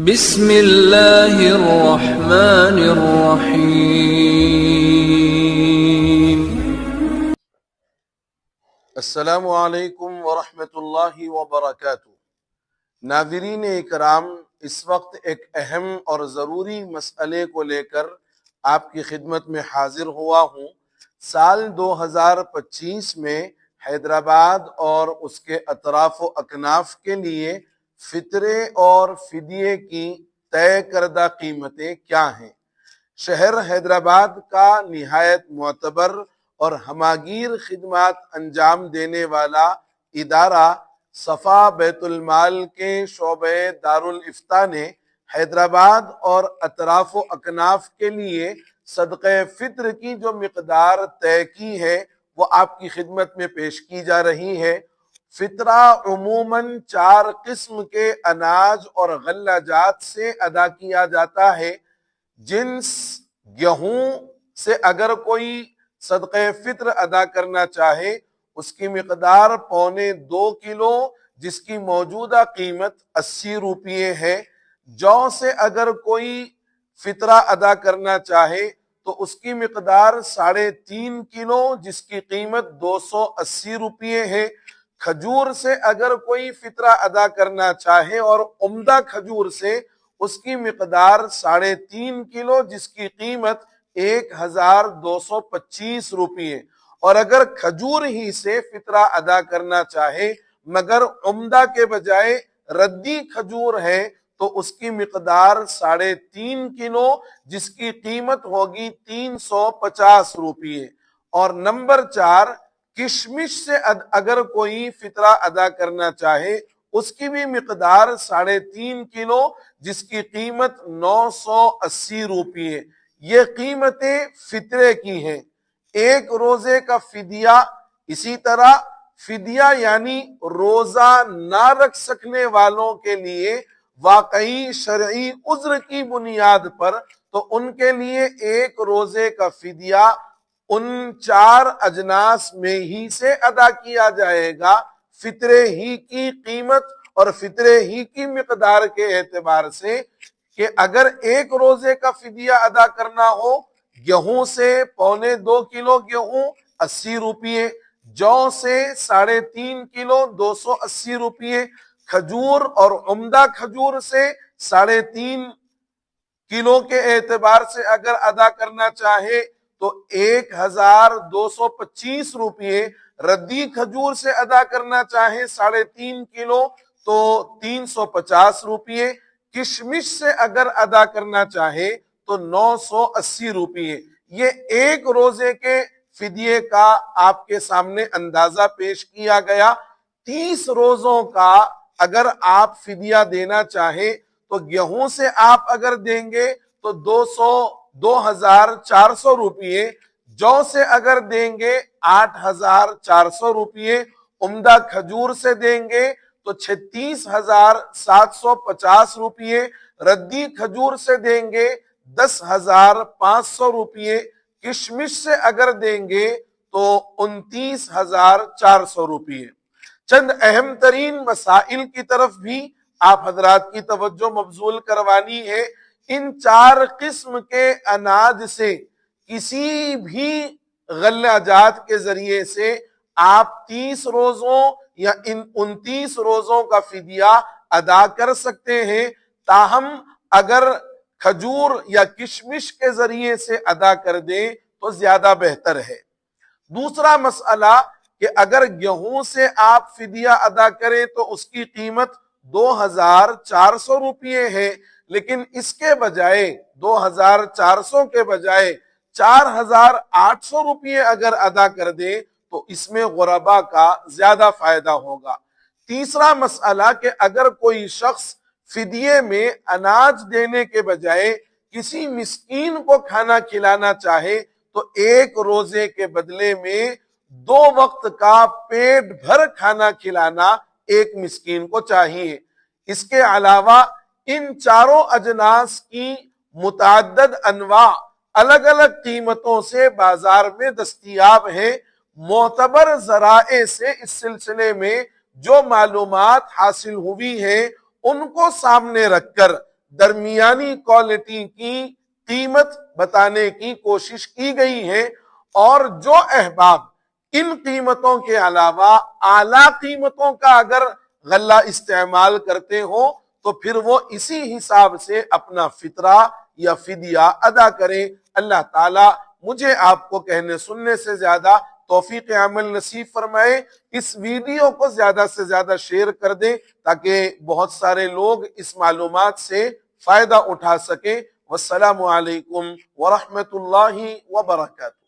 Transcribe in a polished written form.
بسم اللہ الرحمن الرحیم۔ السلام علیکم ورحمۃ اللہ وبرکاتہ۔ ناظرین اکرام، اس وقت ایک اہم اور ضروری مسئلے کو لے کر آپ کی خدمت میں حاضر ہوا ہوں۔ سال 2025 میں حیدرآباد اور اس کے اطراف و اکناف کے لیے فطرے اور فدیے کی طے کردہ قیمتیں کیا ہیں؟ شہر حیدرآباد کا نہایت معتبر اور ہماگیر خدمات انجام دینے والا ادارہ صفا بیت المال کے شعبہ دارالافتاء نے حیدرآباد اور اطراف و اکناف کے لیے صدقہ فطر کی جو مقدار طے کی ہے وہ آپ کی خدمت میں پیش کی جا رہی ہے۔ فطرہ عموماً 4 قسم کے اناج اور غلہ جات سے ادا کیا جاتا ہے۔ جنس گیہوں سے اگر کوئی صدقہ فطر ادا کرنا چاہے اس کی مقدار 1.25 کلو جس کی موجودہ قیمت 80 روپے ہے۔ جو سے اگر کوئی فطرہ ادا کرنا چاہے تو اس کی مقدار 3.5 کلو جس کی قیمت 280 روپے ہے۔ کھجور سے اگر کوئی فطرہ ادا کرنا چاہے اور عمدہ کھجور سے اس کی مقدار 3.5 کلو جس کی قیمت 1225 روپے، اور اگر کھجور ہی سے فطرہ ادا کرنا چاہے مگر عمدہ کے بجائے ردی کھجور ہے تو اس کی مقدار 3.5 کلو جس کی قیمت ہوگی 350 روپے۔ اور نمبر 4، کشمش سے اگر کوئی فطرہ ادا کرنا چاہے اس کی بھی مقدار 3.5 کلو جس کی قیمت 980 روپے۔ یہ قیمتیں فطرے کی ہیں۔ ایک روزے کا فدیہ، اسی طرح فدیہ یعنی روزہ نہ رکھ سکنے والوں کے لیے واقعی شرعی عذر کی بنیاد پر، تو ان کے لیے ایک روزے کا فدیہ ان 4 اجناس میں ہی سے ادا کیا جائے گا، فطرے ہی کی قیمت اور فطرے ہی کی مقدار کے اعتبار سے، کہ اگر ایک روزے کا فدیہ ادا کرنا ہو گیہوں سے 2.25 کلو گیہوں 80 روپے، جو سے 3.5 کلو 280 روپے، کھجور اور عمدہ کھجور سے 3.5 کلو کے اعتبار سے اگر ادا کرنا چاہے تو 1225 روپے، ردی کھجور سے ادا کرنا چاہے 3.5 کلو تو 350 روپے، کشمش سے اگر ادا کرنا چاہے تو 980 روپے۔ یہ ایک روزے کے فدیے کا آپ کے سامنے اندازہ پیش کیا گیا۔ 30 روزوں کا اگر آپ فدیہ دینا چاہیں تو گیہوں سے آپ اگر دیں گے تو 2400 روپے، جو سے اگر دیں گے 8400 روپے، عمدہ کھجور سے دیں گے تو 36750 روپے، ردی کھجور سے دیں گے 10500 روپے، کشمش سے اگر دیں گے تو 29400 روپے۔ چند اہم ترین مسائل کی طرف بھی آپ حضرات کی توجہ مبذول کروانی ہے۔ ان 4 قسم کے اناج سے کسی بھی غلہ جات کے ذریعے سے آپ 30 روزوں یا 29 روزوں کا فدیہ ادا کر سکتے ہیں، تاہم اگر کھجور یا کشمش کے ذریعے سے ادا کر دیں تو زیادہ بہتر ہے۔ دوسرا مسئلہ کہ اگر گیہوں سے آپ فدیہ ادا کریں تو اس کی قیمت 2400 روپے ہے، لیکن اس کے بجائے 2400 کے بجائے 4800 روپے اگر ادا کر دیں تو اس میں غربا کا زیادہ فائدہ ہوگا۔ تیسرا مسئلہ کہ اگر کوئی شخص فدیے میں اناج دینے کے بجائے کسی مسکین کو کھانا کھلانا چاہے تو ایک روزے کے بدلے میں 2 وقت کا پیٹ بھر کھانا کھلانا ایک مسکین کو چاہیے۔ اس کے علاوہ ان 4 اجناس کی متعدد انواع الگ الگ قیمتوں سے بازار میں دستیاب ہیں۔ معتبر ذرائع سے اس سلسلے میں جو معلومات حاصل ہوئی ہیں ان کو سامنے رکھ کر درمیانی کوالٹی کی قیمت بتانے کی کوشش کی گئی ہے، اور جو احباب ان قیمتوں کے علاوہ اعلیٰ قیمتوں کا اگر غلہ استعمال کرتے ہوں تو پھر وہ اسی حساب سے اپنا فطرہ یا فدیہ ادا کریں۔ اللہ تعالیٰ مجھے آپ کو کہنے سننے سے زیادہ توفیق عمل نصیب فرمائے۔ اس ویڈیو کو زیادہ سے زیادہ شیئر کر دیں تاکہ بہت سارے لوگ اس معلومات سے فائدہ اٹھا سکیں۔ والسلام علیکم ورحمۃ اللہ وبرکاتہ۔